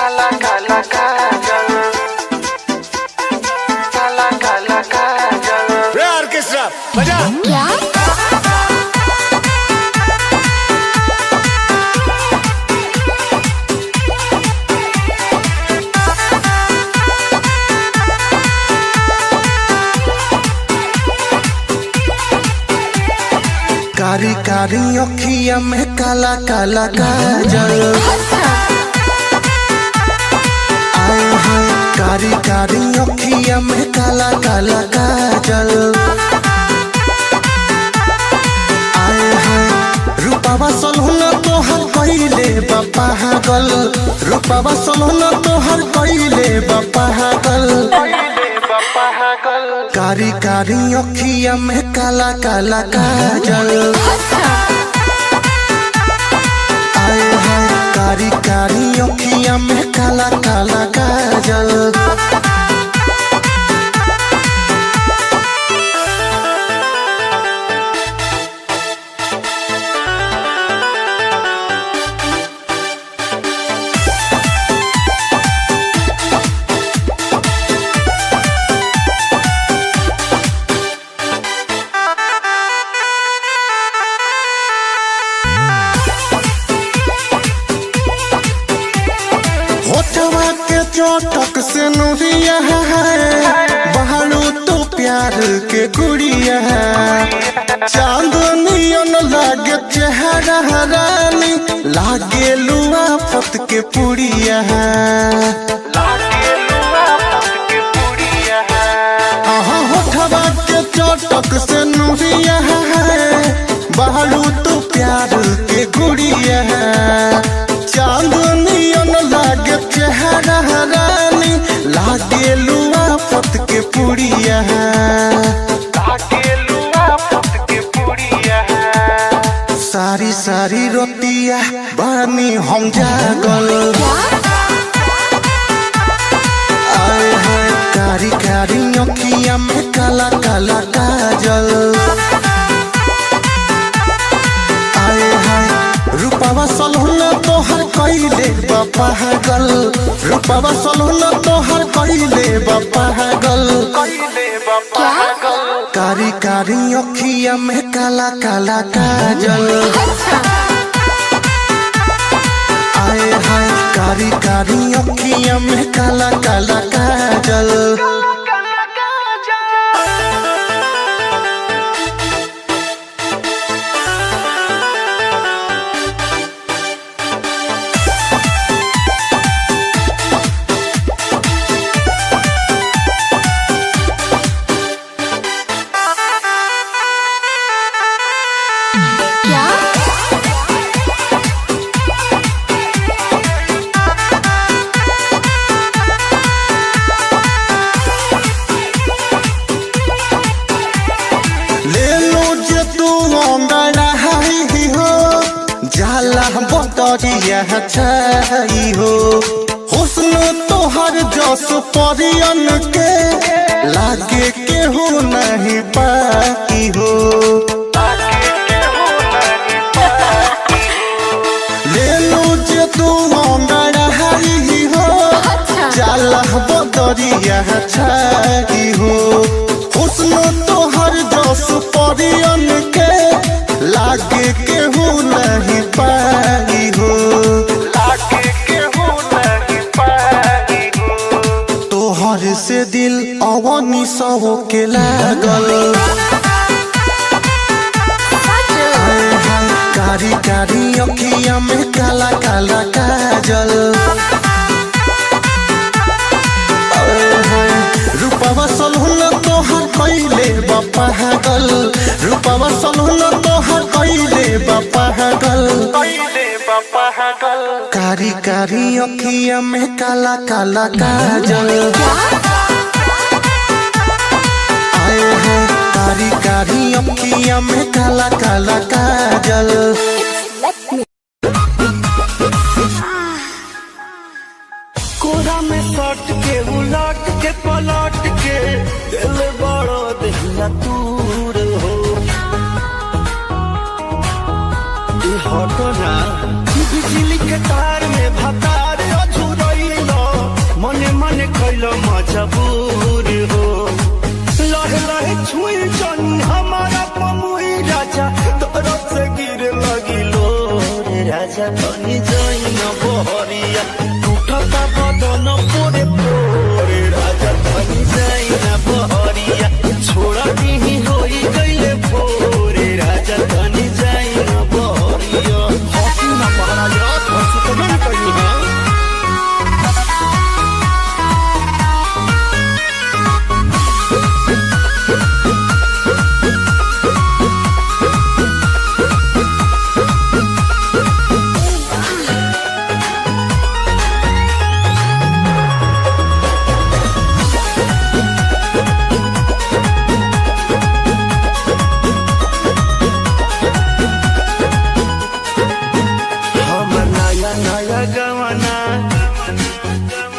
काला काला काजल, काला काला काजल। रे ऑर्केस्ट्रा बजा। क्या? कारी कारी अखिया में काला काला काजल, आए हाय कारी कारी अखिया में काला काला काजल, आए हाय रूपावा सलहुना तोहर कइले बा पागल, रूपावा सलहुना तोहर कइले बा पागल, कारी कारी अखिया में काला काला काजल, आए हाय कारी कारी अखिया में काला काला काजल। चोटक से नूरिया है बहारू तो प्यार के गुड़िया है, चांदनियन लागे चेहरा रानी लागे लुआ फत के पुड़िया है, हाँ होठवा के चोटक से नूरिया है बहारू तो प्यार के गुड़िया है, चांदनियन लागे चेहरा रानी लागे लुआ फत के पुड़िया है, सारी सारी रोतिया बानी हम जागल, आए हाय कारी कारी अखिया में काला काला काजल, आए हाय रूपावा सलहुना तोहर कइले बा पागल, रूपावा सलहुना तोहर कइले बा पागल, कारी कारी अखिया में काला काला काजल, आए हाय कारी कारी अखिया में काला काला काजल। बतरिया छाई हो हुस्न तोहर जस परियन के लागे केहू नहीं पाई हो, ले लो जे तू अंगड़ाई हो जाला बतरिया छाई हो हुस्न तोहर जस परियन के लागे केहू नहीं पाई हो, तोहर से दिल अवनी सहो के लागल, कारी कारी अखिया में काला काला काजल, रूपावा सलहुना तोहर कइले बा पागल, रूपावा सलहुना तोहर कइले बा पागल, कारी कारी अखिया में काला काला काजल, आए हैं कारी कारी अखिया में काला काला काजल। कोरा में सट के उलट के पलट के दिल बड़ो दिला दूर हो हटो ना बिजली के तार में भतार अधूरई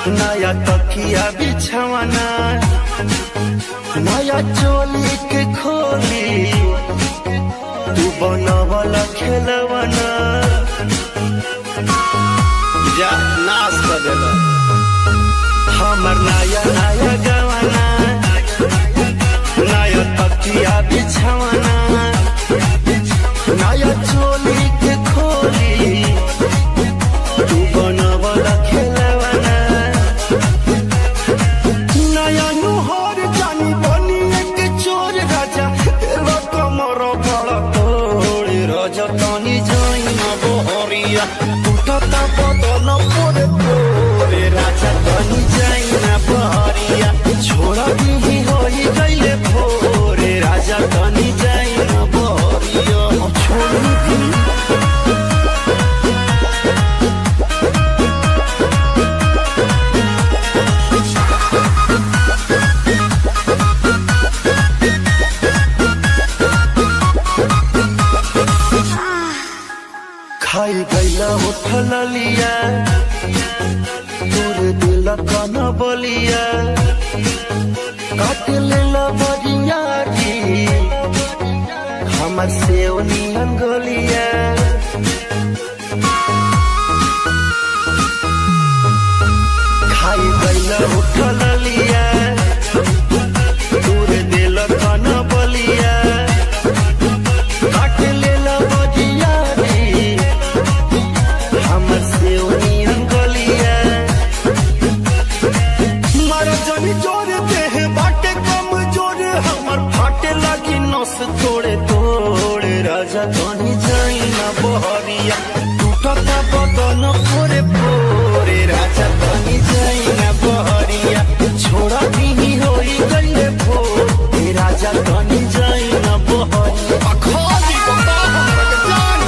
नया तकिया बिछवाना नया चोली के खोली तू बनवला खेलवाना जा नाश कर देगा हमर नया नया गवाना नया तकिया बिछवाना नया चोली के खोली तू बनवला खेलवाना नया नुहर जानी बनी एक चोर राजा तेरा कमर बड़ा तोड़ राजा तानी जाई ना बहरिया टूटता बदन पोरे पोरे राजा तानी जाई ना बहरिया छोड़ा भी होई गईले भोरे राजा तानी जाई ना बहरिया छोड़ दी खाई गईला उठल लिया तोर दिल कन बलिया काट लेला बरिया जी हमर सेव नियन गलिया खाई गईला उठल लिया तोर दिल कन बलिया काट लेला बरिया हमर से उनियन गलिया मारा जनी जोर देह बाटे कम जोर हमर फाटे लगी नस तोड़े तोड़े राजा तनी जाई ना बहरिया टूटता बदन पोरे पोरे राजा तनी जाई ना बहरिया छोड़ा भी होई गईले भोरे राजा तनी जाई ना बहरिया खाली बता हमरा के जान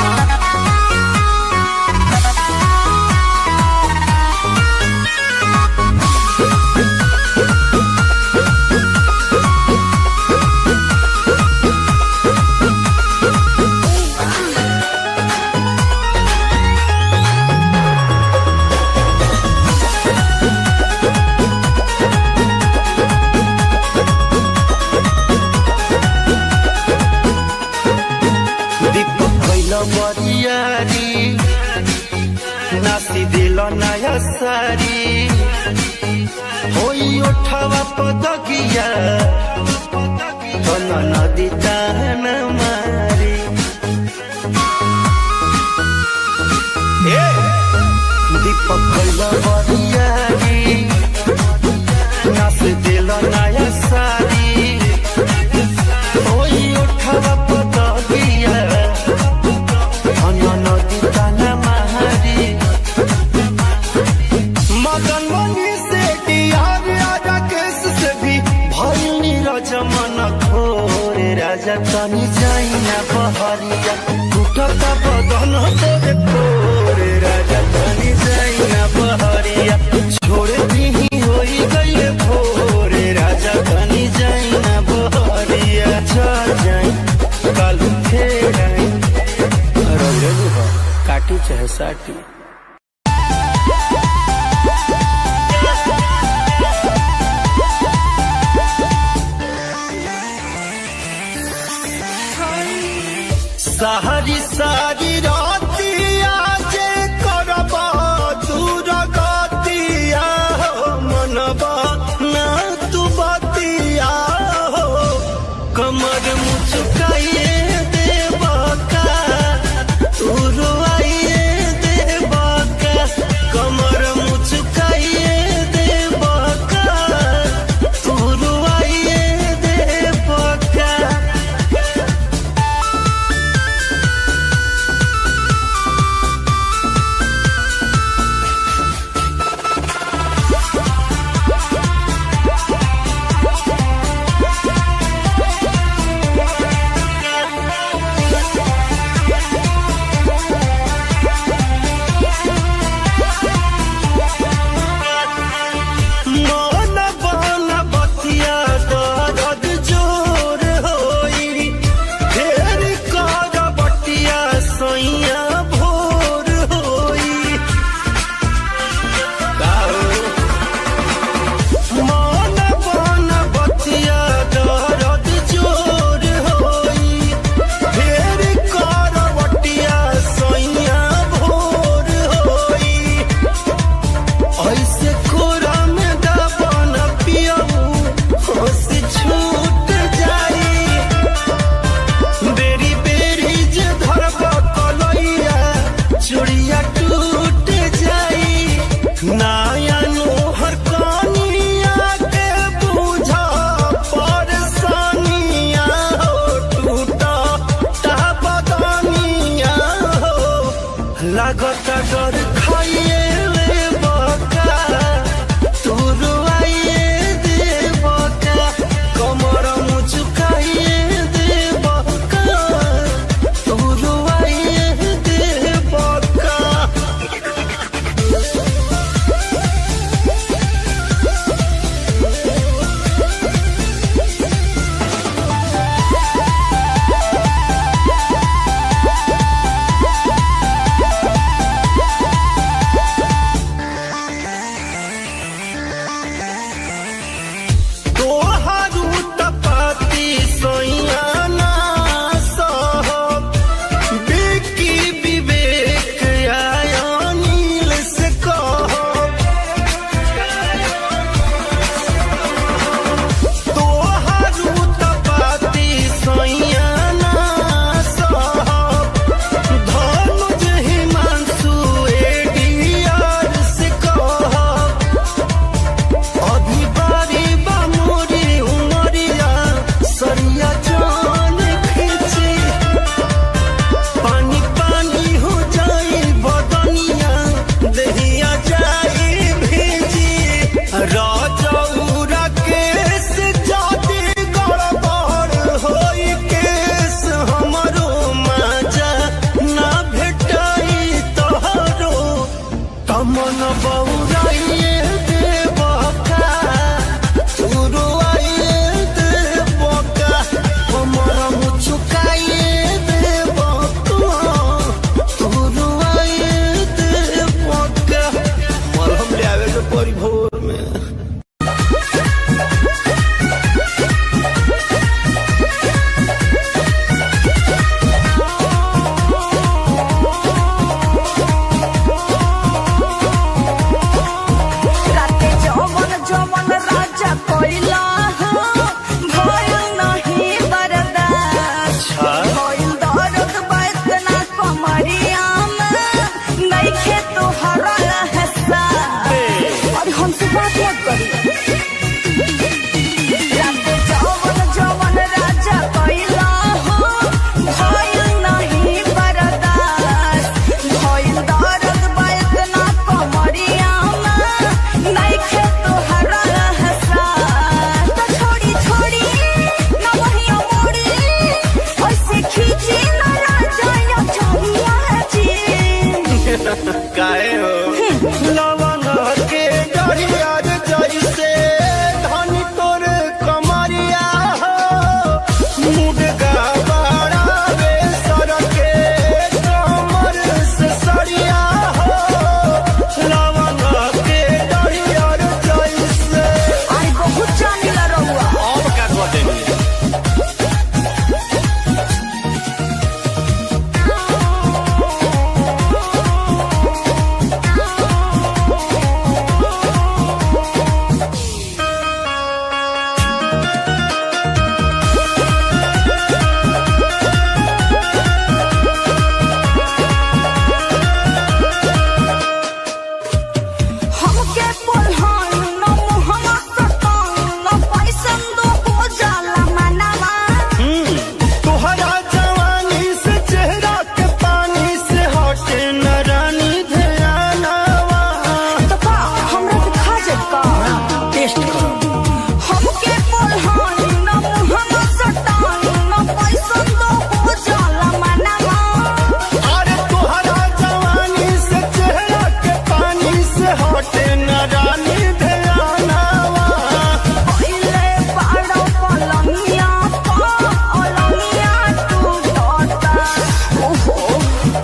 दीपक कैल बरियारी नासी दिल नया सारी होई उठवा पदगिया तन नदी तान मारी दीपक कैल बरियारी नासी दिल नया सारी होई उठवा पदगिया नदी तान मारी मदन मनी से डियार राजा केस से भी भइनी रजमन खोरे राजा तनी जाई ना बहरिया टूटता बदन तोरे पोरे राजा तनी जाई ना बहरिया छोड़े भी होई गईले भोरे राजा तनी जाई ना बहरिया चल जाई कल फेर आई काटी चाहे साटी सारी सारी रातिया जे करबा दूर गतिया मनबा ना तू बतिया कमर मुचुकाइए देबा का तू रुआइए देबा का कमर मुचुकाइए देबा का तू रुआइए देबा का बड़ी भोर में। काहे हो लवंग के डरिया जैसे धनी तोर कमरिया हो मुडगा बड़ा रे सर के कमर से सरिया हो लवंग के डरिया जैसे आई बहुत जानी ला रहुआ अब का कर देंगे। हमके पुल्हान न मुहम्मा सतान न पैसन दो हो जाला मनवा तुहरा जवानी से चेहरा के पानी से हटे न रानी ध्यानवा तो का हमरा दिखा जका टेस्ट करो हमके पुल्हान न मुहम्मा सतान न पैसन दो हो जाला मनवा अरे तुहरा जवानी से चेहरा के पानी से हटे न रानी ध्यानवा पहिले पाड़ो पलंगिया पा अलंगिया टूटता ओहो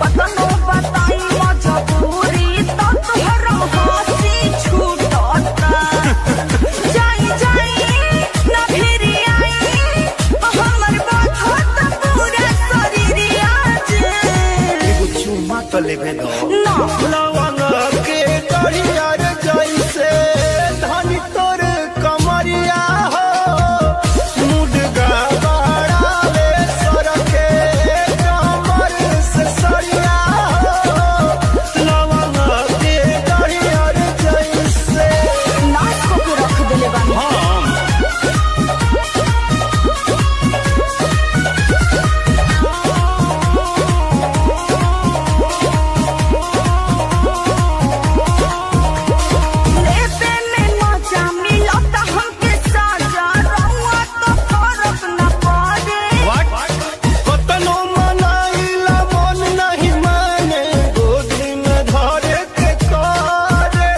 पतनो बताई मजबूरी तो तुहरा हंसी छूटता जाई जाई ना फिरी आई हमर बात होता पूरा शरीरिया जे एगो चुम्मा तो लेबे दो ना लवंग के डरिया जैसे धनी तोर कमरिया हो मुडगा बड़ा रे सर के कमर से सरिया हो लवंग के डरिया जैसे नाच को के रख देले बानी लेते में मजा मिलता हमके साजा रहुआ तो फर्क न पड़े कतनो मनाइला मन नहीं माने गोदी में धरे के करे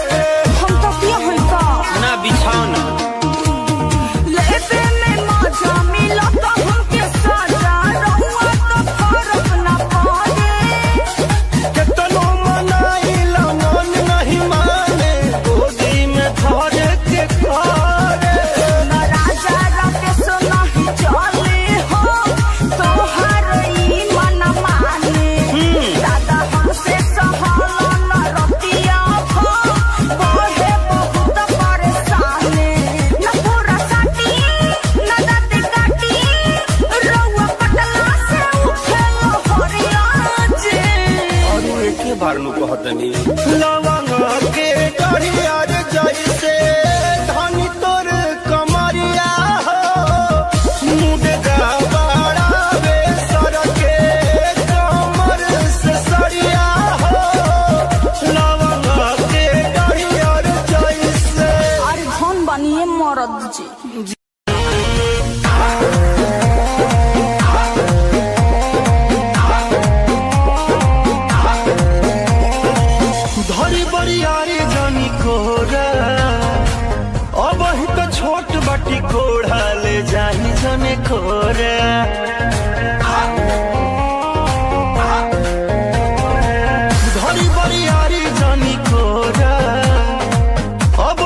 हम तो पिया हुई का ना बिछौना लेते में मजा मिलता हमके साजा रहुआ तो फर्क न पड़े कतनो मनाइला मन नहीं माने गोदी में धरे के करे न राजा राकेश नहीं चले हो तोहर ई मन माने दादा हमसे सहल न रतिया हो बढ़े बहुत परेशानी न पूरा साटी न दाते काटी रहुआ पटला से उठेलो हरिया जे और एके बार नु कहतनी लवंग के डरिया जैसे धनी तोर कमरिया हो मुडगा बड़ा रे सर के कमर से सरिया हो लवंग के डरिया जैसे अरे धन बनिए मरद जी धरी बरियारी जानी कोरा अब ही तो छोट बाटी कोढ़ा ले जानी जने कोरा धरी बरियारी जानी कोरा अब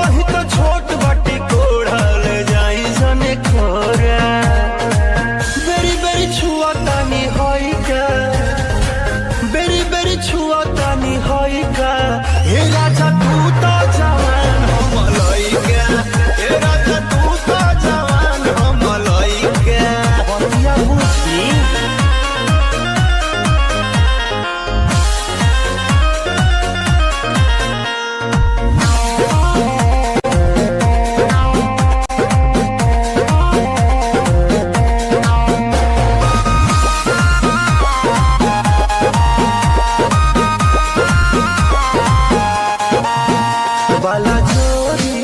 बाला जोरी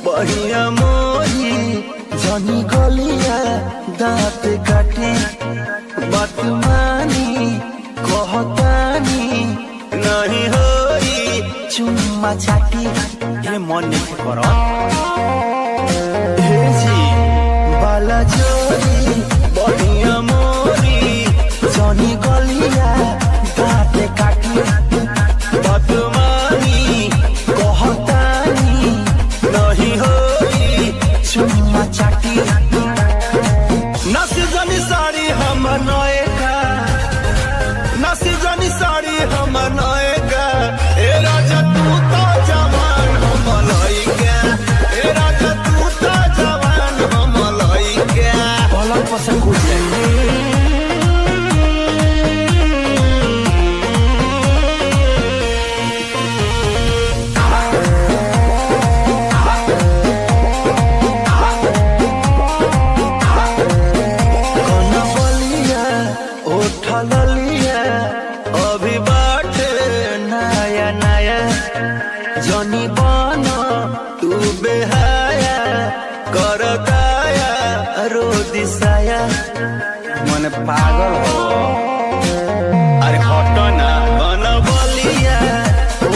बढ़िया मोरी जनी गलिया दाँत काटे बात मानी कहतानी नहीं होई चुम्मा चाटी ये मन नहीं करो हे जी बाला जोरी बढ़िया मोरी जनी गलिया दाँत काटे बात मानी कहतानी नहीं होई चुम्मा चाटी नसी जनी साड़ी हम नएगा नसी जनी साड़ी हम नएगा ए राजा तू तो जवान हम लइका ए राजा तू तो जवान हम लइका पलक पसंद कुछ अभी बाटे नया नया जनी बनो तू बेहाया कर दाया रो दिसाया मन पागल हो अरे हटो ना बन बलिया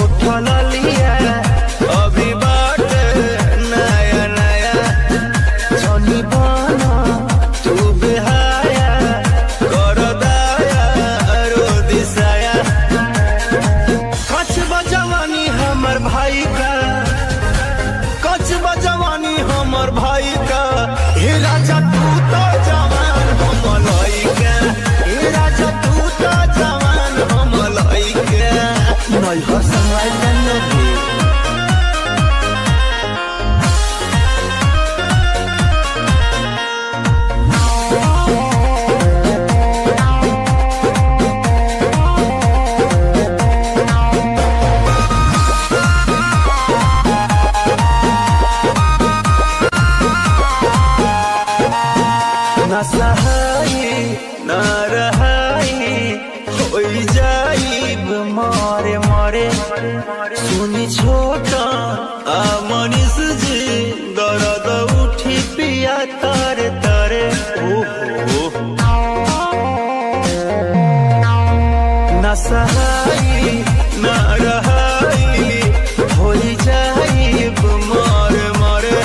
उठल लिया अभी बाटे नया नया जनी बनो तू बेहाया कर दाया रो दिसाया कच बजवानी हमर भाई का कच बजवानी हमर भाई का हे राजा तू तो जवान हम लइका हे राजा तू तो जवान हम लइका नहीं हो संभाल नहीं न सहाई न रहाई होई जाइब मारे मारे सुनी छोटा आ मनीष जी दर्द उठी पिया तारे तारे ओहो न सहाई न रहाई होई जाइब मारे मारे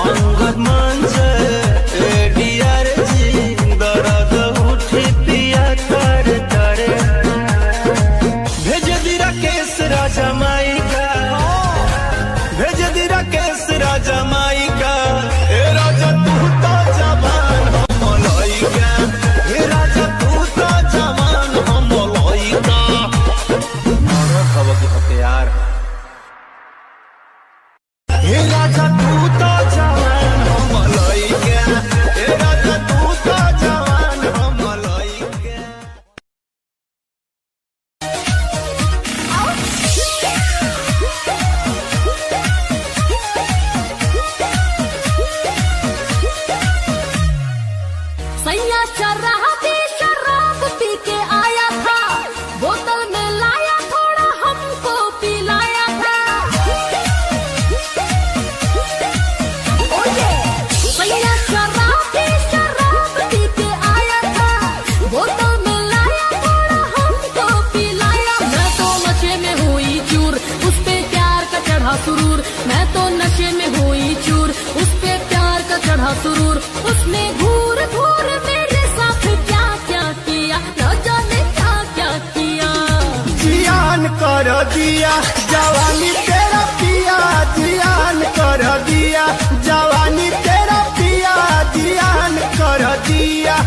अंगद मंच जमाइका ए राजा तू तो जवान हम लइका ए राजा तू तो जवान हम लइका और खबर की हथियार ए राजा तू तो जवान हम लइका ए राजा तू तो जवान हम लइका सैया शराब पी के आया था बोतल में लाया थोड़ा हमको पिलाया था सैया शराब पी के आया था बोतल में लाया थोड़ा हमको पिलाया मैं तो नशे में हुई चूर उस पे प्यार का चढ़ा सुरूर मैं तो नशे में हुई चूर उस पे प्यार का चढ़ा सुरूर उसने घूर घूर मेरे साथ क्या क्या किया न जाने क्या क्या किया जियान कर दिया जवानी तेरा पिया जियान कर दिया जवानी तेरा पिया जियान कर दिया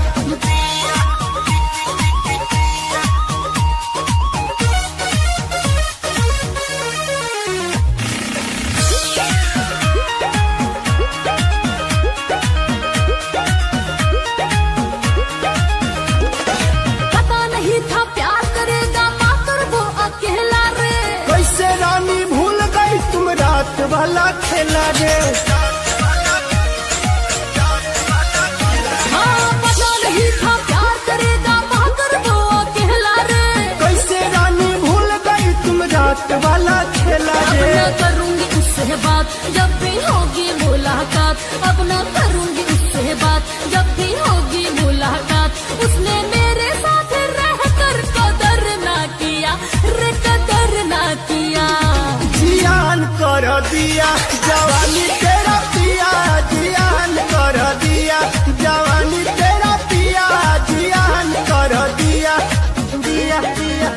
पता नहीं था प्यार करेगा मात्र वो अकेला रे कैसे रानी भूल गई तुम रात वाला खेला रे हाँ पता नहीं था प्यार करेगा मगर वो अकेला रे कैसे रानी भूल गई तुम रात वाला खेला अब रे मैं करूंगी उससे जब भी होगी मुलाकात अब न करूंगी उससे बात। जब भी होगी मुलाकात उसने मेरे साथ रहकर कदर ना किया रे कदर ना किया। जियान कर दिया जवानी तेरा पिया, जियान कर दिया जवानी तेरा पिया, जियान कर दिया दिया दिया।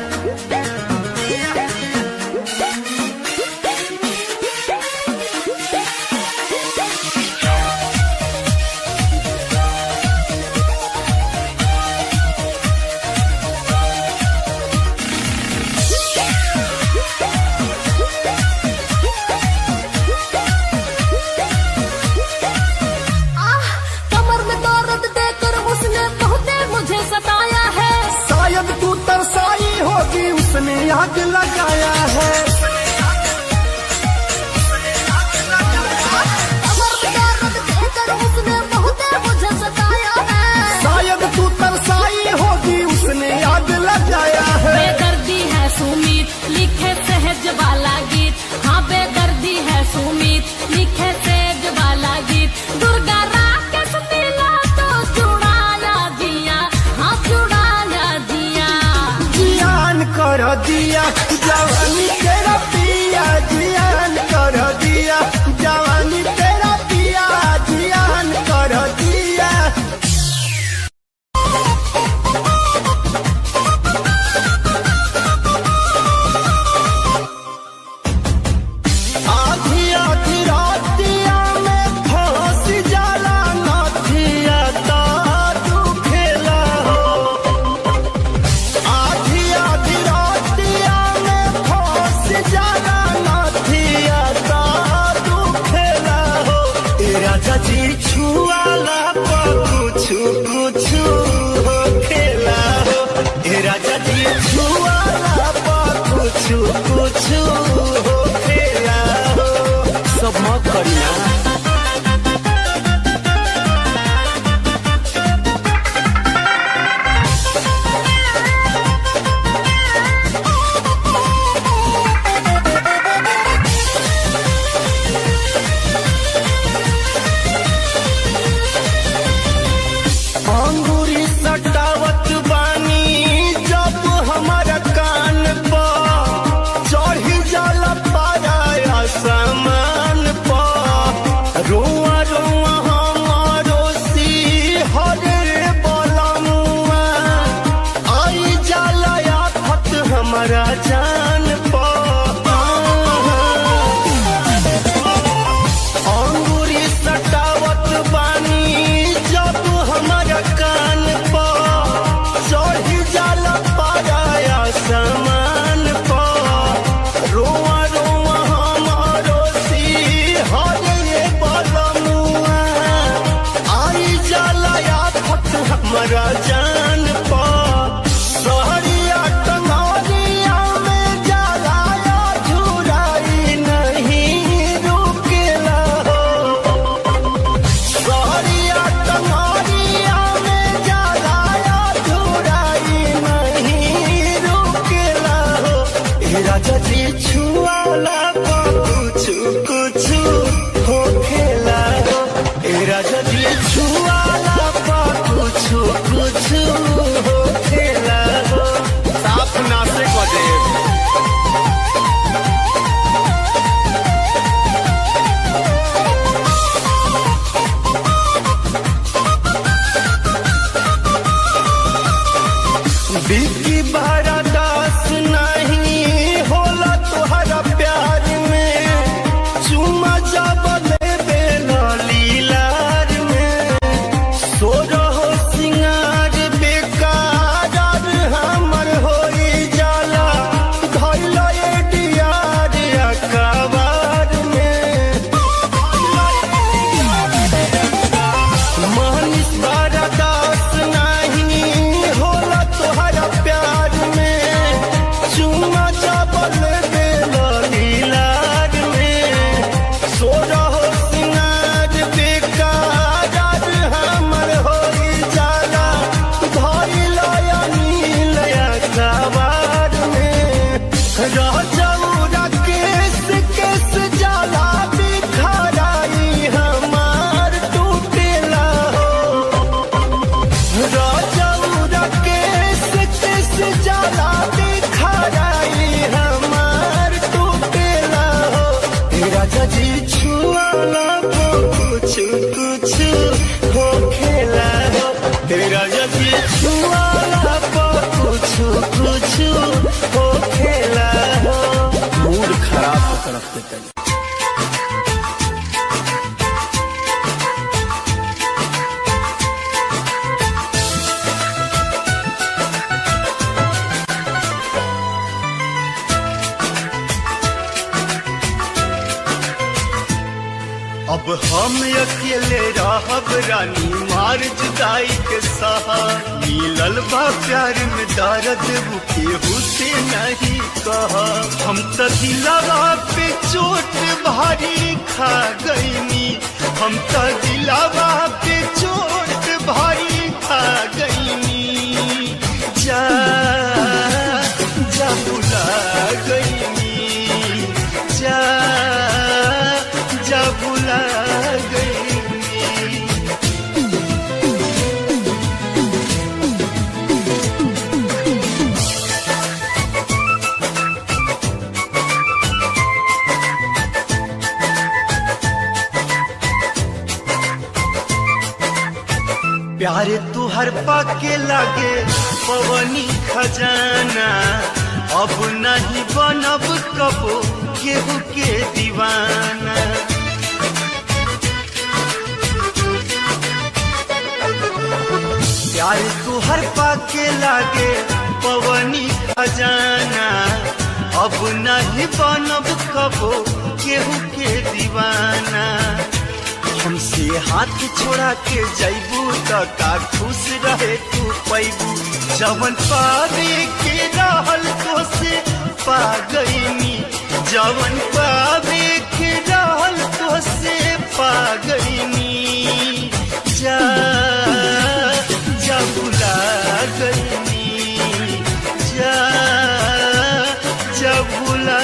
कमर में दर्द देकर उसने बहुत मुझे सताया है। शायद तू तरसाई होगी उसने आग लगाया है। कमर में दर्द देकर उसने बहुत मुझे सताया है। शायद तू तरसाई होगी उसने आग लगाया है। बेदर्दी है सुमीत लिखे सहज वाला गीत। हाँ बेदर्दी है सुमीत लिखे सहज वाला गीत। दुर्गा राकेश मिला तो जुड़ाया दिया, हाँ जुड़ाया दिया। जियान कर दिया जवानी तेरा पिया, जियान कर दिया जवानी तेरा पिया, जियान कर दिया। आधी आधी रातिया में फंस जाला नथिया तू खेला हो। आधी आधी रातिया में फंस जाला नथिया तू खेला हो। तेरा चाची छुआला पर कुछ कुछ हो खेला हो। तेरा चाची छुआला पर कुछ कुछ हो खेला हो। सब मत करिया। अंगूरी सटावत बानी जब हमारा कान पर चढ़ी जाला पारा सामान पर। छुआला को कुछ कुछ हो खेला तेरे राजा जी छुआला को कुछ कुछ हो खेला मूड खराब कर रख देते हैं। अब हम अकेले रहब रानी मार जुदाई के सहा मिलल बा प्यार में दर्द केहू से नहीं कहा हम तो दिलवा पे चोट भारी खा गईनी हम तो दिलवा पे चोट भारी खा गईनी जा जा बुला गईनी जा जा बुला प्यारे तू हर पाके लागे पवनी खजाना अब नहीं बनब कबो केहू के दीवाना प्यारे तू हर पाके लागे पवनी खजाना अब नहीं बनब कबो केहू के दीवाना हमसे हाथ छोड़ा के जैबू तो का खुश रहे तू पैबू जवन पावे के रहल तो से पा गईनी जवन पावे के रहल तो से पा गईनी जा जा बुला गईनी जा जा बुला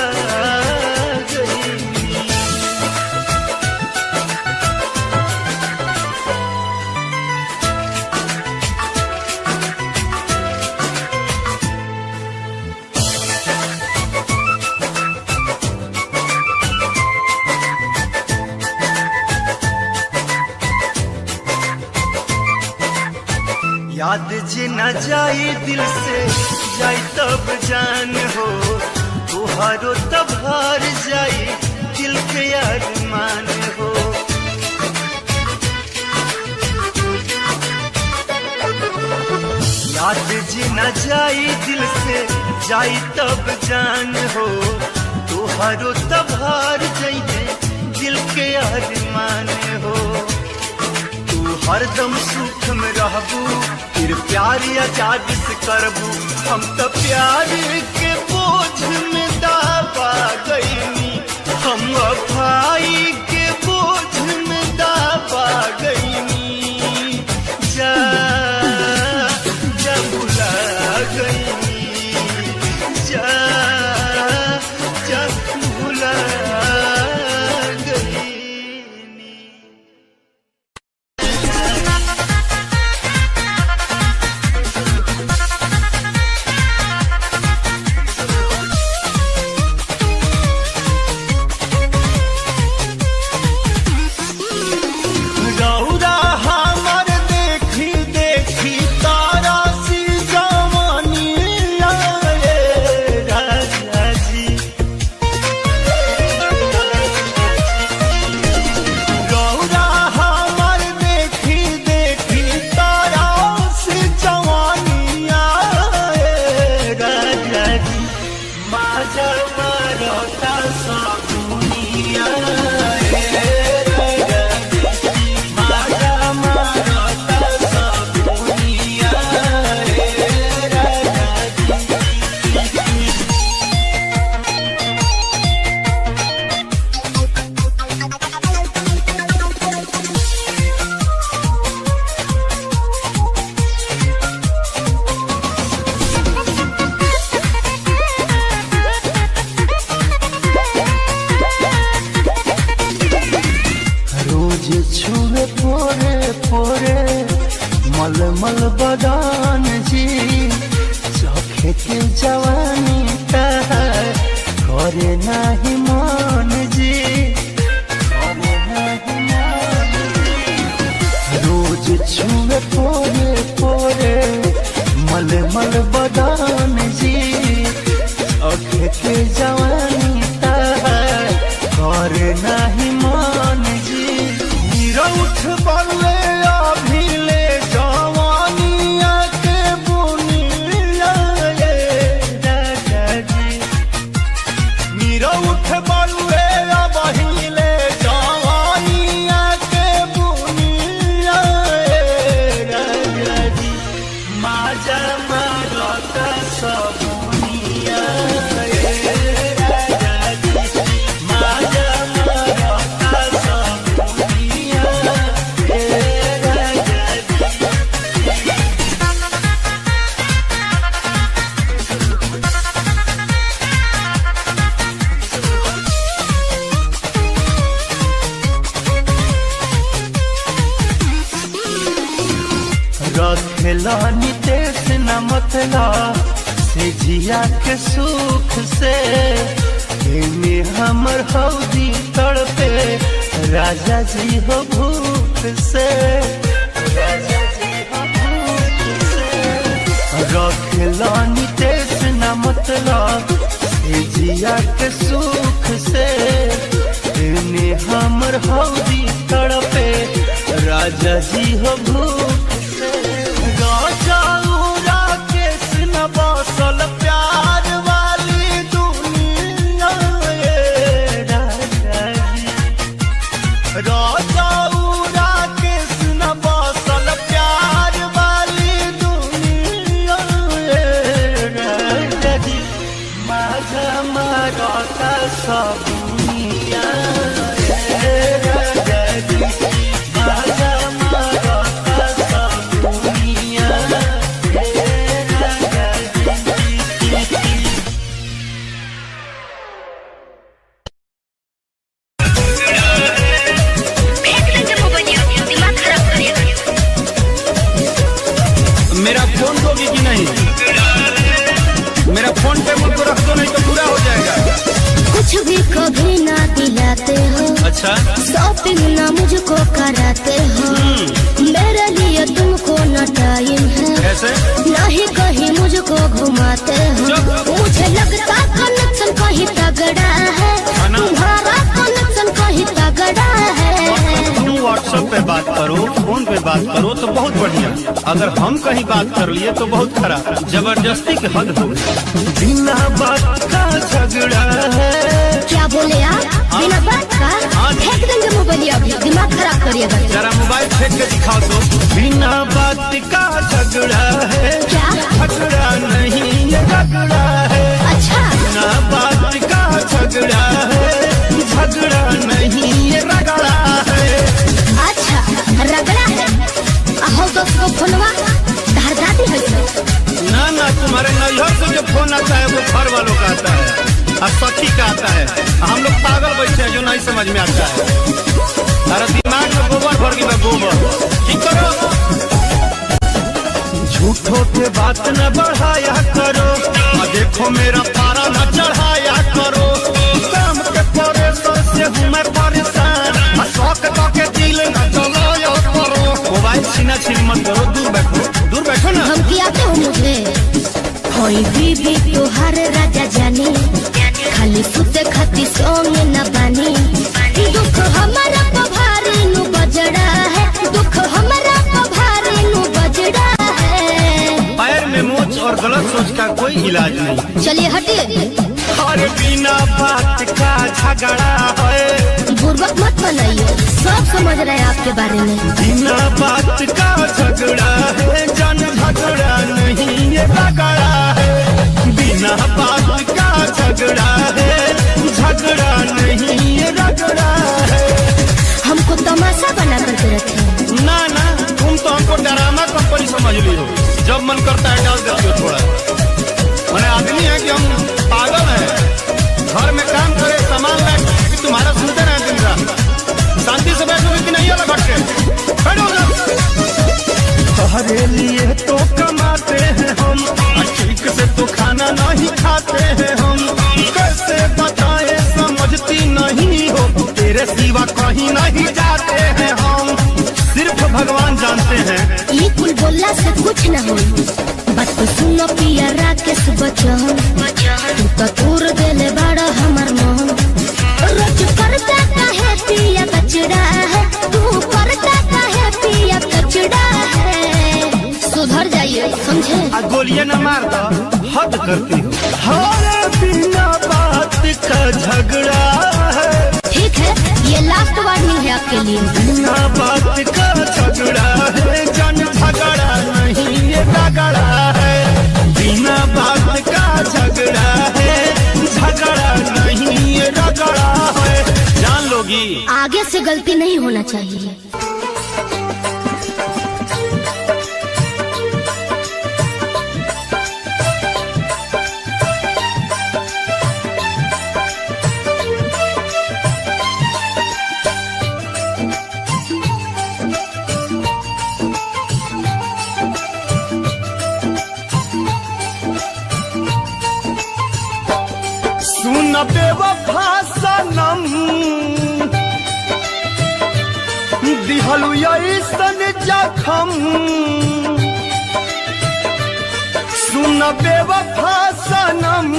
याद जे न जाए दिल से जाए तब जान हो तुहारो तब हार जाए दिल के अरमान हो याद जे न जाए दिल से जाए तब जान हो तुहारो तब हार जाए दिल के अरमान हो हरदम सुख में रहबू फिर प्यार आजाद से करबू हम तो प्यार के बोझ में दाबा गईनी हम भाई के बोझ में दाबा गईनी जा जा बुला गईनी जा जा बुला मलमल बदान जी चोखे के जवानी करे नाही मान जी रखेला नितेश न मतलब से जिया के सुख से में हमर हौदी तड़पे राजा जी हो भूख से रखेला नितेश न मतलब से जिया के सुख से में हमर हौदी तड़पे राजा जी हो भूख से राजा उरा केस न बसल प्यार वाली दुनिया राजा जी राजा उरा केस न बसल प्यार वाली दुनिया राजा जी माझा मारता सब दुनिया राजा जी माझा मारता सब दुनिया राजा जी। मेरा फोन दोगी कि नहीं? मेरा फोन पे मुझको रख दो, नहीं तो पूरा हो जाएगा। कुछ भी कभी ना दिलाते हो, अच्छा शॉपिंग ना मुझको कराते हो, मेरे लिए तुमको न टाइम है, कैसे? ना ही कहीं मुझको घुमाते हो। मुझे लगता कनेक्शन कहीं तगड़ा है, तुम्हारा कनेक्शन कहीं तगड़ा है। तुम व्हाट्सएप पे बात करो, फोन पे बात करो तो बहुत बढ़िया, अगर हम कहीं बात कर लिए तो बहुत खराब, जबरदस्ती की हद हो गई। बिना बात का झगड़ा है। क्या बोले आप? बिना बात का फेंक देंगे मोबाइल, अभी दिमाग खराब करिएगा। जरा मोबाइल फेंक के दिखाओ तो। बिना बात का झगड़ा है। क्या? झगड़ा नहीं ये रगड़ा है। अच्छा बिना बात का झगड़ा है, झगड़ा नहीं ये रगड़ा है। अच्छा रगड़ा है। हो दोस्त को फोनवा धार दादी है। ना ना, तुम्हारे नैहर से जो फोन आता है वो घर वालों का आता है और सखी का आता है। हम लोग पागल बैठे हैं जो नहीं समझ में आता है। अरे दिमाग में गोबर भर गया, गोबर ठीक करो। झूठों पे बात न बढ़ाया करो, देखो मेरा पारा न चढ़ाया करो। काम के परेशान से हूँ मैं परेशान, शौक के दिल न जलाया करो। मोबाइल छीना छीन मत करो, दूर बैठो, दूर बैठो ना। हम की आते हो मुझे कोई बीबी तुहार राजा जानी, खाली सुते खाती सोंगे न बानी। दुख हमारा पभारी नु बजड़ा है, दुख हमारा पभारी नु बजड़ा है। पैर में मोच और गलत सोच का कोई इलाज नहीं। चलिए हटिए। और बिना बात का झगड़ा है। बुर्बक मत बनाइए, सब समझ रहे हैं आपके बारे में। बिना बात का झगड़ा है, जन झगड़ा नहीं ये रगड़ा है। बिना बात का झगड़ा है, झगड़ा नहीं ये रगड़ा है। हमको तमाशा बना करके रखे। ना ना, तुम तो हमको ड्रामा कंपनी समझ ली हो, जब मन करता है डाल देती हो थोड़ा। मैंने आदमी है कि हम पागल हैं, घर में काम करे सामान लाए कि तुम्हारा सुनते रहे दिन रात। शांति से बैठोगे कि नहीं अलग हटके बैठोगे? तुम्हारे लिए तो कमाते हैं हम, ठीक से तो खाना नहीं खाते हैं हम। कैसे बताए समझती नहीं हो, तेरे सिवा कहीं नहीं जाते हैं हम। सिर्फ भगवान जानते हैं। ये कुल बोलला से कुछ न हो, बात तो सुनो पिया राकेश बच्चन, तू तो तूर देले बड़ा हमार मन। रोज करता काहे पिया कचड़ा है, तू करता काहे पिया कचड़ा है। सुधर जाइए समझे। गोलियां न मार दो, हद करती हो। हर बिना बात का झगड़ा है। ठीक है, ये लास्ट वार्निंग है आपके लिए। बिना बात का झगड़ा है, जन झगड़ा नहीं ये रगड़ा है। बिना बात का झगड़ा है, झगड़ा नहीं ये रगड़ा है। जान लोगी, आगे से गलती नहीं होना चाहिए। दिहलु ऐसन जखम सुन बेवफा सनम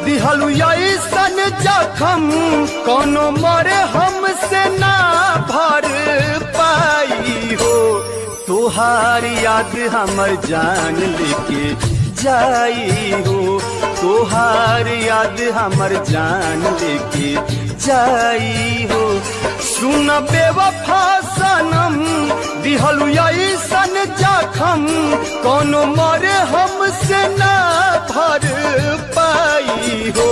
दिहलु ऐसन जखम कोनो मरे हमसे ना भर पाई हो तोहार याद हमर जान लेके जाई हो तोहार याद हमर जान लेके जाई हो सुन बेवफा सनम दिहलु ऐसन जखम कोनो मरे हमसे ना भर पाई हो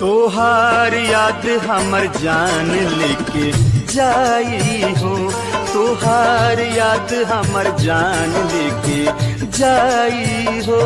तोहार याद हमर जान लेके जाई हो तोहार याद हमर जान लेके जाई हो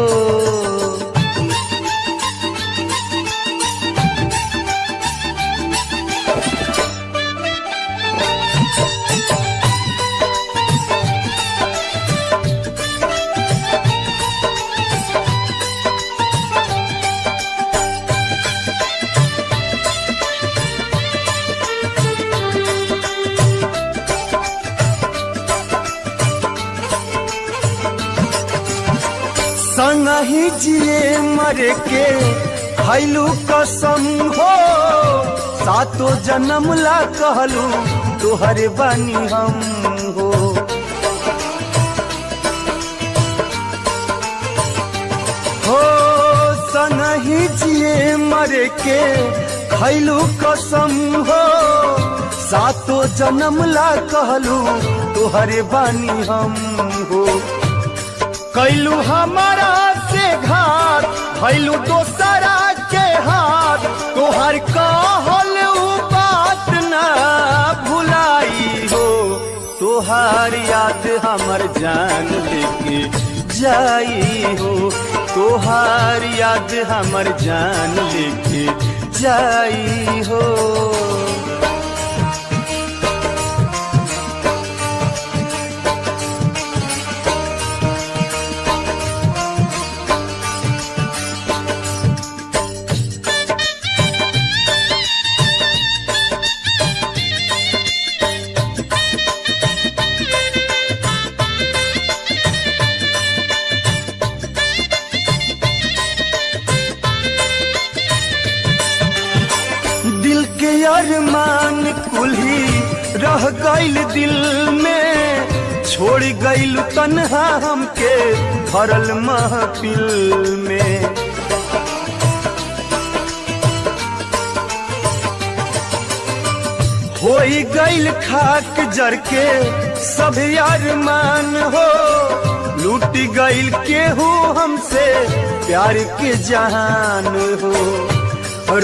संगही जिए मरे के खैलू कसम हो सातो जन्म ला कहलू तोहरे बानी हम हो संगही जिए मरे के खैलू कसम हो सातो जन्म ला कहलू तोहरे बानी हम हो कैलू हमारा से घाट भैलू दोसरा के हाथ तोहर कहल बात ना भुलाई हो तोहार याद हमर जान लेके जाई हो तोहार याद हमर जान लेके जाई हो अरमान कुल्ही रह गइल दिल में छोड़ गइल तन्हा हमके भरल महफिल में होई गइल खाक जर के सब अरमान हो लूट गइल केहू हमसे प्यार के जहान हो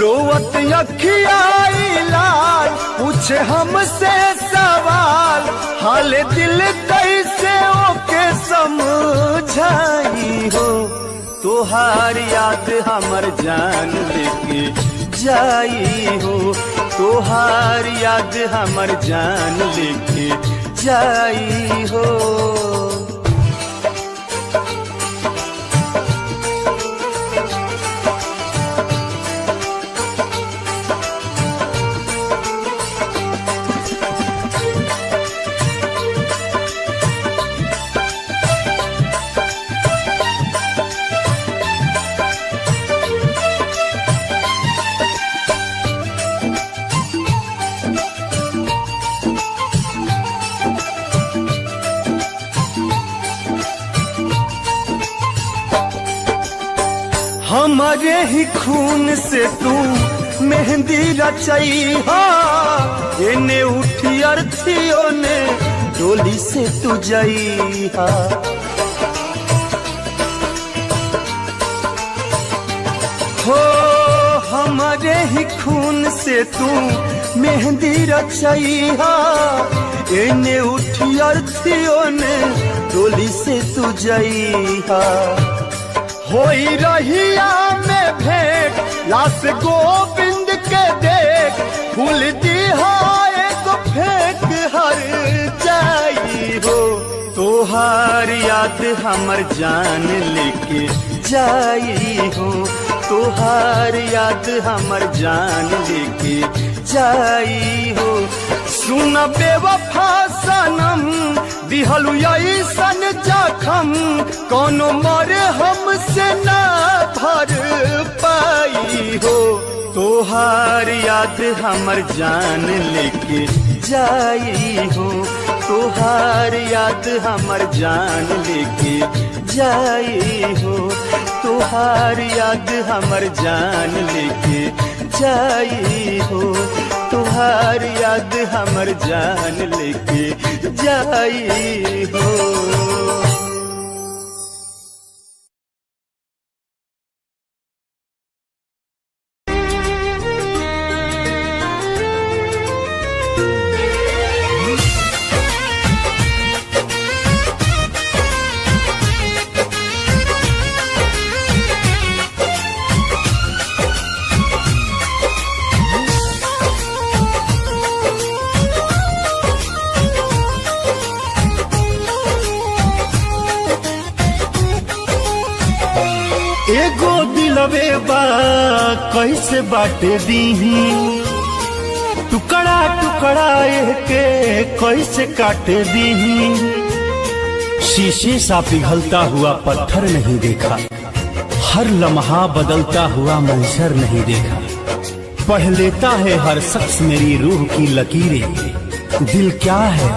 रोवत अखियाई लाल पूछे हमसे सवाल हाल दिल कैसे ओके समझाई हो तोहार याद हमर जान लेके जाई हो तोहार याद हमर जान लेके जाई हो हमारे ही खून से तू मेहंदी रचाई हा एने उठी अर्थियों ने डोली से तू जाई हा हो हमारे ही खून से तू मेहंदी रचाई हा एने उठी अर्थियों ने डोली से तू जाई हा होई रहिया में भेंट लाश गोविंद के देख फूल दिहाए को फेंक हर जाई हो तोहार याद हमर जान लेके जाई हो तोहार याद हमर जान लेके जाई हो सुन बेवफा सनम दिहलु ऐसन जखम कोनो मरे हमसे ना भर पाई हो। तोहार याद हमर जान लेके जाई हो। तोहार याद हमर जान लेके जाई हो। तोहार याद हमर जान लेके जाई हो। तोहार याद हमर जान लेके जाई हो। एगो दिलवे बा कैसे बाटे दीही, टुकड़ा टुकड़ा के कैसे काटे दीही। शीशे सा पिघलता हुआ पत्थर नहीं देखा, हर लम्हा बदलता हुआ मंजर नहीं देखा। पढ़ लेता है हर शख्स मेरी रूह की लकीरें, दिल क्या है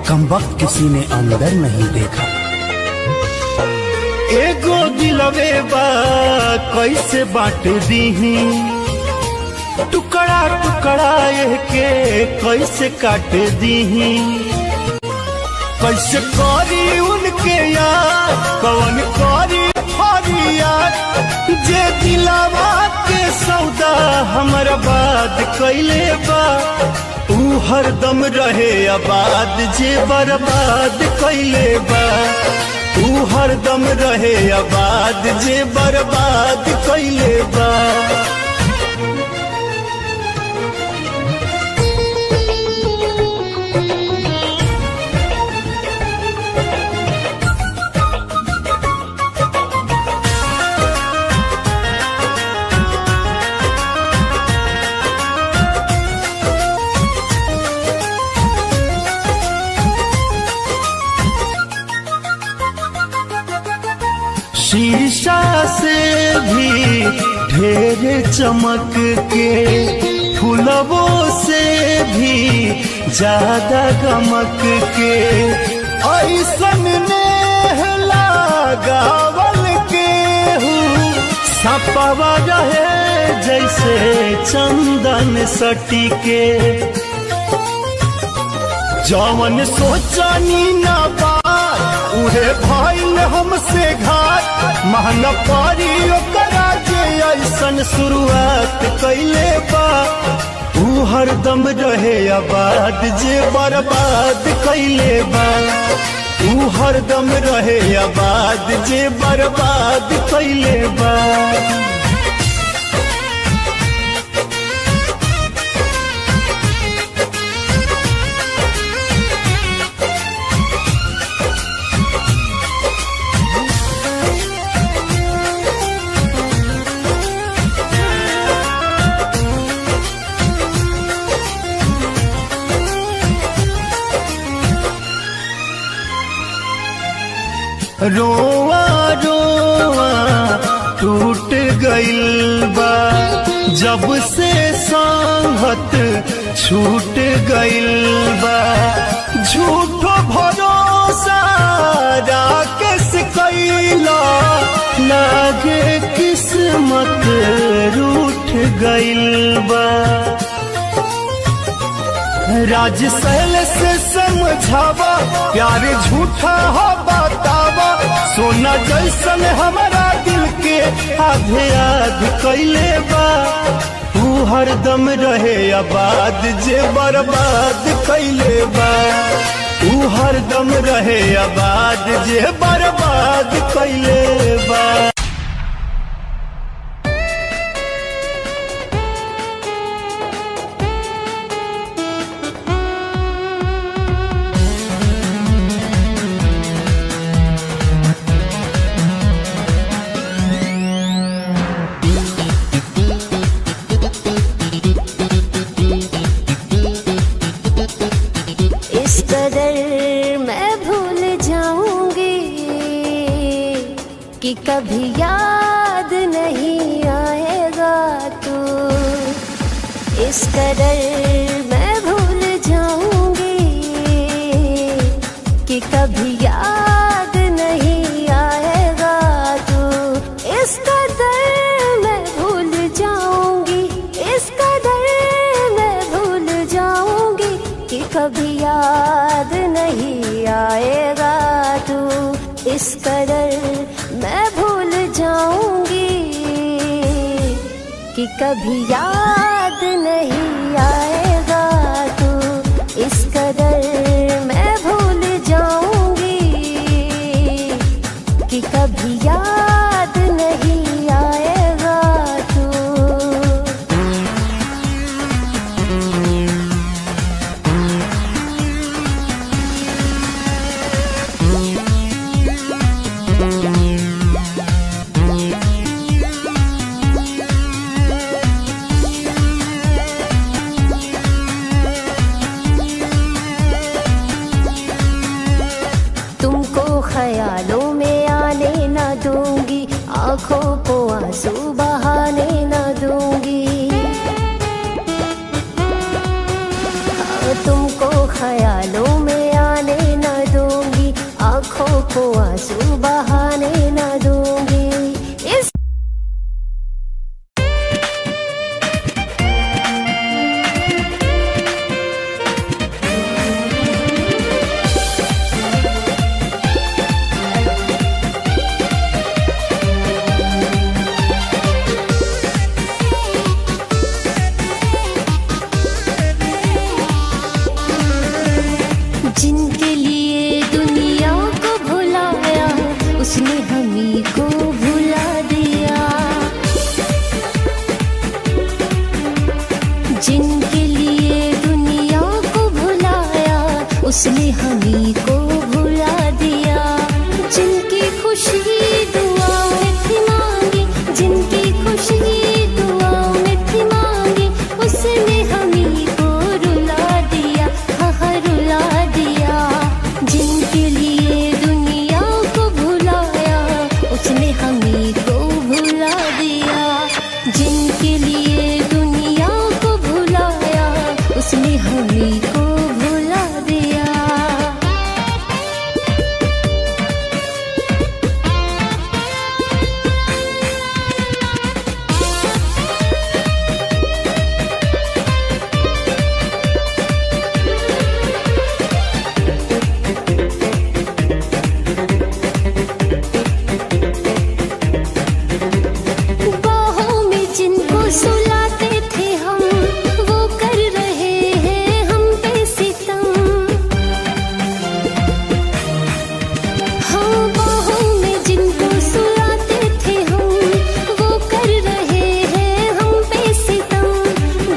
कमबख्त किसी ने अंदर नहीं देखा। एगो दिलवे बा कैसे बांट दीही, टुकड़ा टुकड़ा के कैसे काट दीही। कैसे करी उनके यार कौन करी फरियाद, जे दिलावा के सौदा हमर बात कैले बा। ऊ हरदम रहे आबाद जे बर्बाद कैले बा। ऊ हरदम रहे आबाद जे बर्बाद कैले बा। शीशा से भी ढेर चमक के, फूलों से भी ज्यादा गमक के। ऐसन नेह लगावल के हूँ सपवा रहे जैसे चंदन सटी के। जवन सोचनी ना बात उहे भइल हमसे घाट, महंगा पड़ी ओकरा जे ऐसन शुरुआत कैले बा। ऊ हरदम रहे आबाद जे बर्बाद कैले बा। ऊ हरदम रहे आबाद जे बर्बाद कैले बा। रोआ रोआ टूट गइल बा, जब से संगत छूट गइल बा। झूठो भरोसा राकेश कैला, लागे किस्मत रूठ गइल बा। राज सहल से समझावा, प्यार झूठा हो बतावा। सोना जैसन हमारा दिल के आधे आध कैले बा। ऊ हरदम रहे आबाद जे बर्बाद कैले बा। ऊ हरदम रहे आबाद जे बर्बाद कैले बा। इस कदर मैं भूल कि कभी याद नहीं आएगा तू। इस कदर मैं भूल जाऊंगी कि कभी याद नहीं आएगा तू। इस कदर मैं भूल जाऊंगी, इस कदर मैं भूल जाऊंगी कि कभी याद नहीं आएगा तू। इस कदर मैं भूल जाऊंगी कि कभी याद नहीं आएगा तू। इस कदर मैं भूल जाऊंगी कि कभी याद नहीं आएगा तू। तुमको ख्यालों में आने न दूंगी, आंखों को आंसू बहाने न दूंगी। तुमको ख्यालों में आने न दूंगी, आंखों को आंसू बहाने न दूंगी। इस जिनके लिए दुनिया को भुलाया, उसने हमी को भुला दिया। जिनके लिए दुनिया को भुलाया, उसने हमी को भुला दिया। जिनकी खुशी दुआओं में थी मांगी, जिनकी खुशी दुआओं में थी मांगी, उसने हमी को रुला दिया, हाँ रुला दिया। जिनके लिए दुनिया को भुलाया, उसने हमी को भुला दिया। जिनके लिए दुनिया को भुलाया, उसने हमी को भुला दिया। बाहों में जिनको सुलाते थे हम, वो कर रहे हैं हम पे सितम। हाँ, बाहों में जिनको सुलाते थे हम, वो कर रहे हैं हम पे सितम।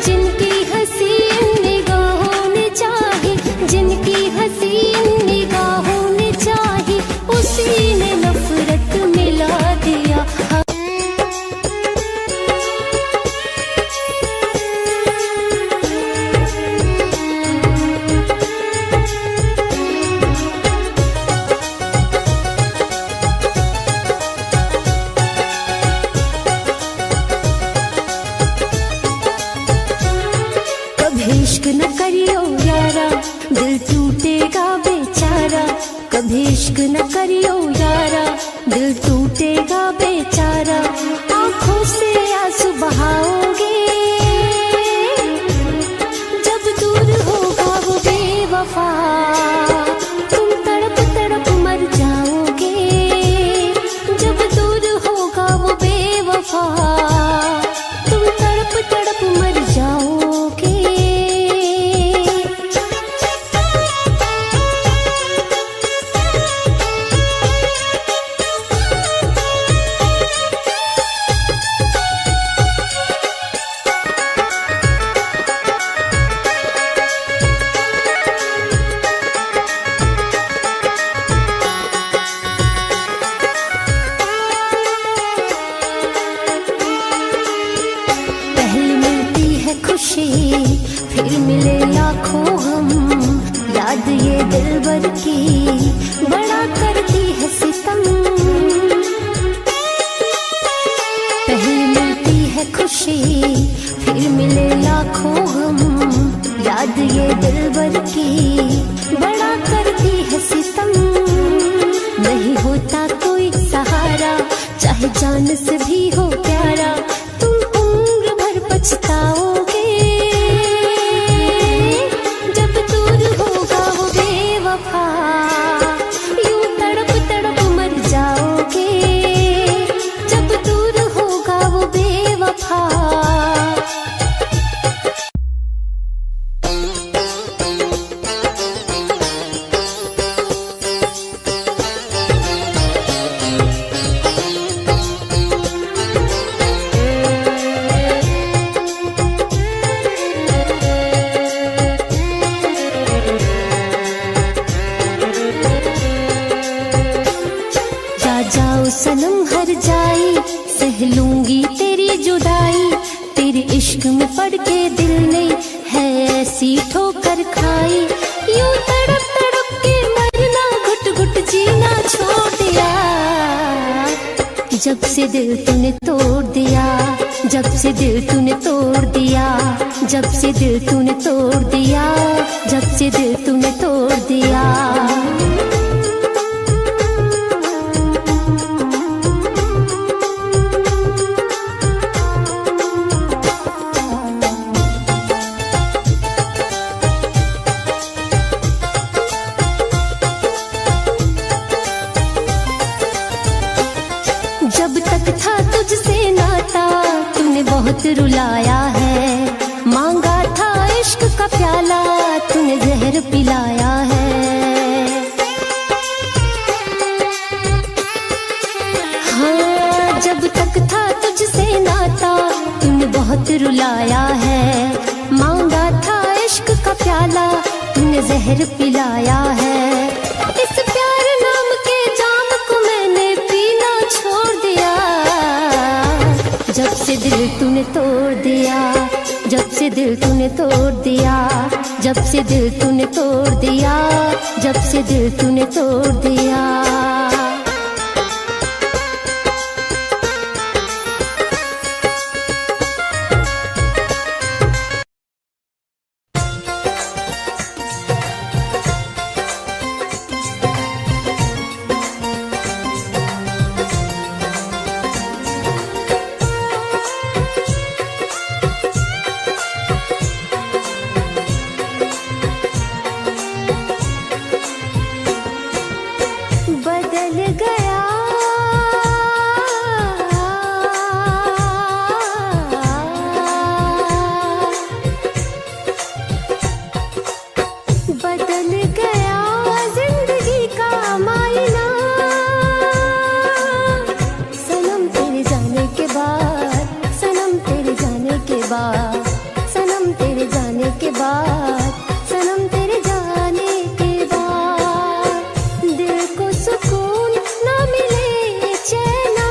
जिनकी हसीन निगाहों ने चाही, जिनकी हसीन निगाहों ने चाही, उसी ने नफरत मिला दिया। कभी इश्क न करियो यारा, दिल टूटेगा बेचारा। कभी इश्क न करियो यारा, दिल टूटेगा बेचारा। आंखों से आंसू बहाओगे, जब दूर होगा वो बेवफा, तुम तड़प तड़प मर जाओगे। जब दूर होगा वो बेवफा, तुम तड़प तड़प मर जाओगे। फिर मिले लाखों हम, याद ये दिलबर की बड़ा करती है सितम। खुशी फिर मिले लाखों गम, याद ये दिलबर की बड़ा करती है सितम। नहीं होता कोई सहारा चाहे जान से भी हो प्यारा, तुम उम्र भर पछताओगे जब दूर होगा वो बेवफा, यूं तड़प तड़प मर जाओगे जब दूर होगा वो बेवफा। जाओ सनम हर जाई, सह लूंगी तेरी जुदाई, तेरे इश्क में पड़ के दिल ने है ऐसी ठोकर खाई, यूं तड़प तड़प के मरना घुट घुट जीना छोड़ दिया, जब से दिल तूने तोड़ दिया, जब से दिल तूने तोड़ दिया, जब से दिल तूने तोड़ दिया, जब से दिल तूने तोड़ दिया। जब तक था तुझसे नाता तूने बहुत रुलाया है, मांगा था इश्क का प्याला तूने जहर पिलाया है। हाँ जब तक था तुझसे नाता तूने बहुत रुलाया है, मांगा था इश्क का प्याला तूने जहर पिलाया है। इस प्यार नाम के जाम को मैंने पीना छोड़ दिया, जब से दिल तूने तोड़ दिया, जब से दिल तूने तोड़ दिया, जब से दिल तूने तोड़ दिया, जब से दिल तूने तोड़ दिया। बदल गया बदल गया जिंदगी का मायना, सनम तेरे जाने के बाद, सनम तेरे जाने के बाद, सनम तेरे जाने के बाद, सनम तेरे जाने के बाद, दिल को सुकून न मिले चैना,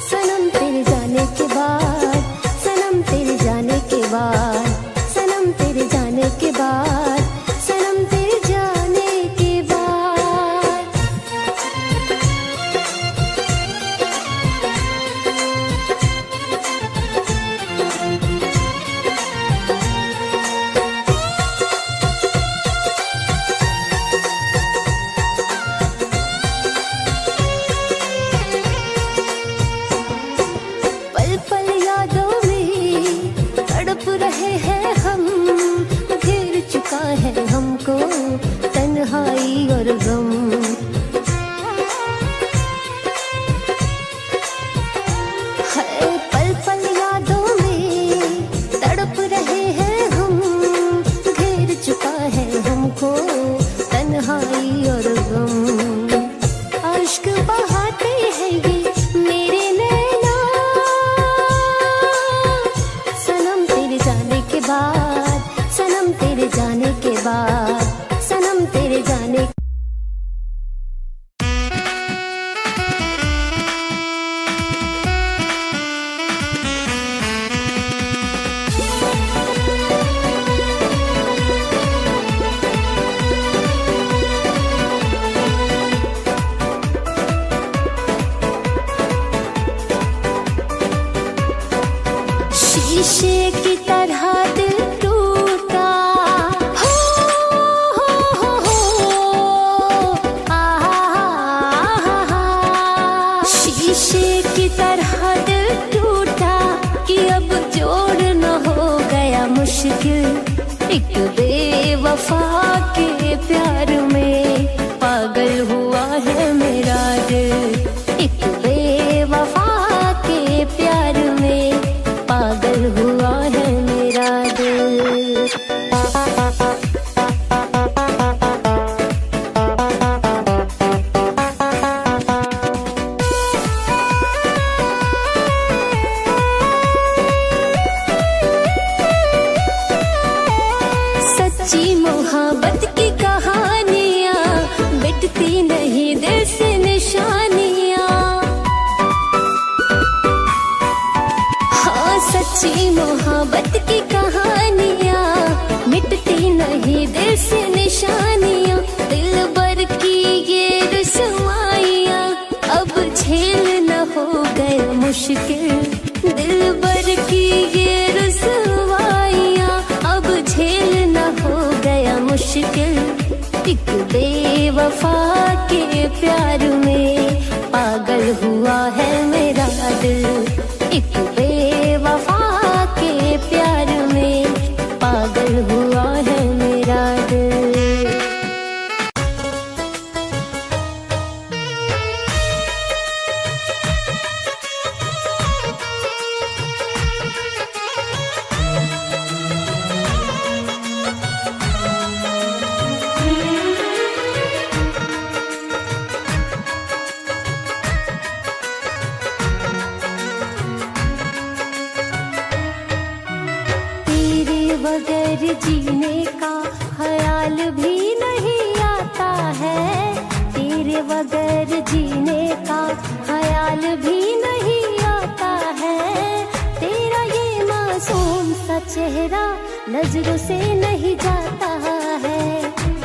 सनम तेरे जाने के बाद, सनम तेरे जाने के बाद, सनम तेरे जाने के बाद, सनम तेरे जाने के बाद। पल पल यादों में तड़प रहे हैं हम, घेर चुका है हमको तन्हाई और गम। है पल पल यादों में तड़प रहे हैं हम, घेर चुका है हमको तन्हाई और गम। अश्क बहाते हैं ये मेरे नैना, सनम तेरे जाने के बाद, सनम तेरे जाने के बाद, सनम तेरे जाने एक बेवफा के प्यार में पागल हुआ है मेरा दिल। एक बेवफा के प्यार में पागल हुआ है मेरा दिल। सच्ची मोहब्बत की कहानियाँ मिटती नहीं दिल से निशानियाँ। हाँ, सच्ची मोहब्बत की कहानियाँ मिटती नहीं दिल से निशानियाँ। दिल भर की ये रुसवाइयाँ अब झेल न हो गए मुश्किल। दिल भर की ये रुसवाइयाँ अब झेल न हो गया मुश्किल। एक बेवफा के प्यार में पागल हुआ है मेरा दिल। एक बेवफा के प्यार में पागल हुआ है मेरा दिल। बगैर जीने का ख्याल भी नहीं आता है। तेरे बगैर जीने का ख्याल भी नहीं आता है। तेरा ये मासूम सा चेहरा नजरों से नहीं जाता है।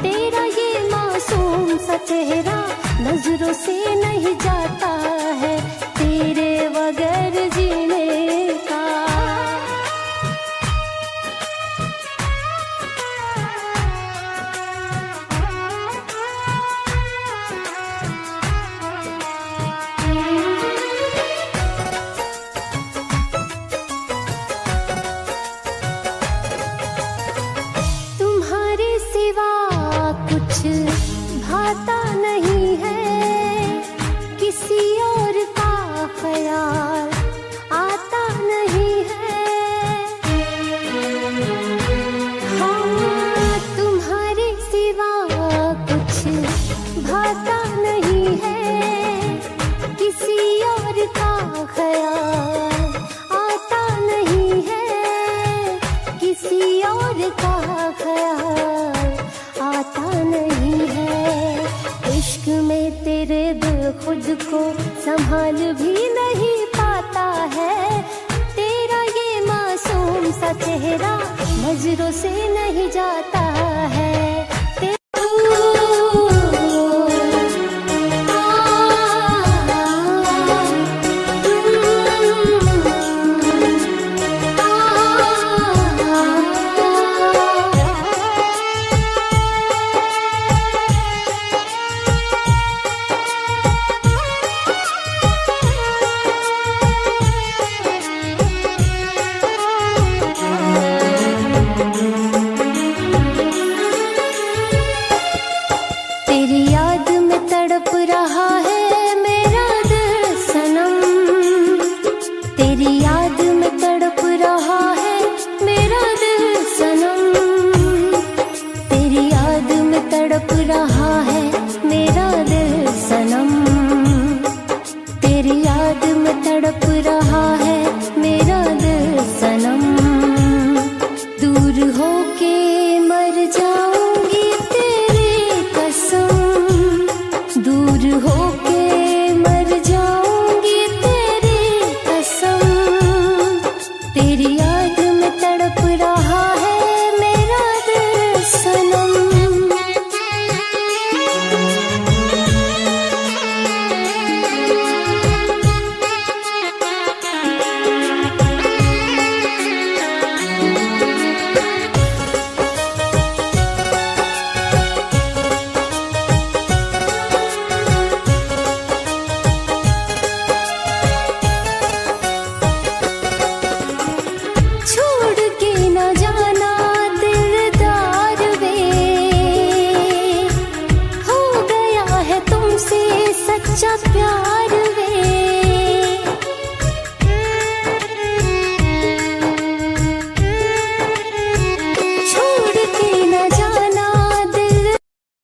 तेरा ये मासूम सा चेहरा नजरों से नहीं जाता है। तेरे बगैर जीने का भाता नहीं है। किसी और का ख्याल आता नहीं है। हाँ, तुम्हारे सिवा कुछ भाता नहीं है। किसी और का ख्याल आता नहीं है। किसी और का ख्याल आता नहीं है। इश्क में तेरे दिल खुद को संभाल भी नहीं पाता है। तेरा ये मासूम सा चेहरा नजरों से नहीं जाता